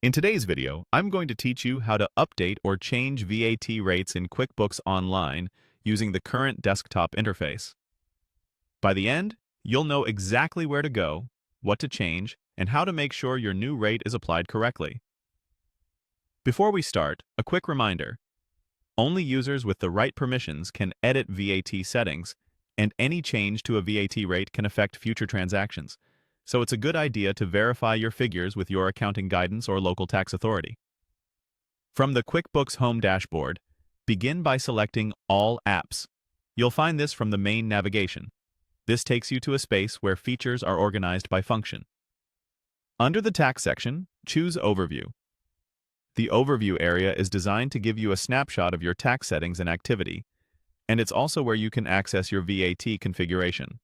In today's video, I'm going to teach you how to update or change VAT rates in QuickBooks Online using the current desktop interface. By the end, you'll know exactly where to go, what to change, and how to make sure your new rate is applied correctly. Before we start, a quick reminder. Only users with the right permissions can edit VAT settings, and any change to a VAT rate can affect future transactions. So it's a good idea to verify your figures with your accounting guidance or local tax authority. From the QuickBooks Home dashboard, begin by selecting All Apps. You'll find this from the main navigation. This takes you to a space where features are organized by function. Under the Tax section, choose Overview. The Overview area is designed to give you a snapshot of your tax settings and activity, and it's also where you can access your VAT configuration.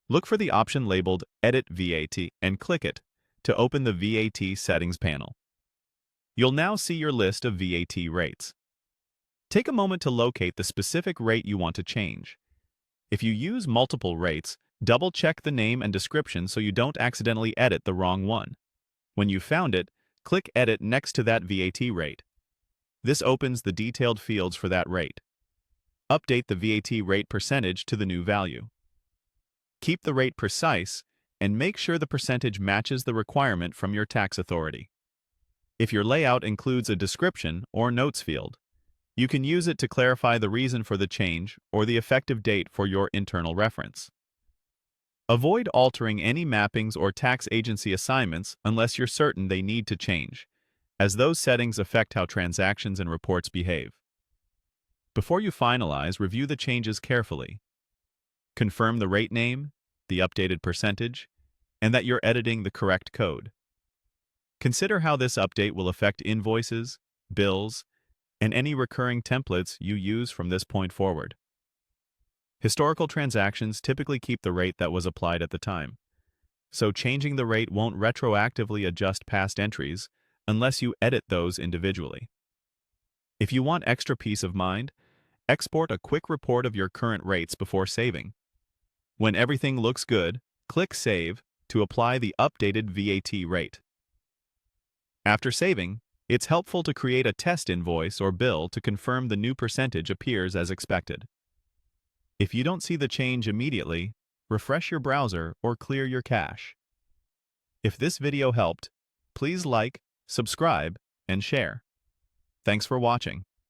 Look for the option labeled Edit VAT and click it to open the VAT Settings panel. You'll now see your list of VAT rates. Take a moment to locate the specific rate you want to change. If you use multiple rates, double-check the name and description so you don't accidentally edit the wrong one. When you've found it, click Edit next to that VAT rate. This opens the detailed fields for that rate. Update the VAT rate percentage to the new value. Keep the rate precise and make sure the percentage matches the requirement from your tax authority. If your layout includes a description or notes field, you can use it to clarify the reason for the change or the effective date for your internal reference. Avoid altering any mappings or tax agency assignments unless you're certain they need to change, as those settings affect how transactions and reports behave. Before you finalize, review the changes carefully. Confirm the rate name, the updated percentage, and that you're editing the correct code. Consider how this update will affect invoices, bills, and any recurring templates you use from this point forward. Historical transactions typically keep the rate that was applied at the time, so changing the rate won't retroactively adjust past entries unless you edit those individually. If you want extra peace of mind, export a quick report of your current rates before saving. When everything looks good, click Save to apply the updated VAT rate. After saving, it's helpful to create a test invoice or bill to confirm the new percentage appears as expected. If you don't see the change immediately, refresh your browser or clear your cache. If this video helped, please like, subscribe, and share. Thanks for watching.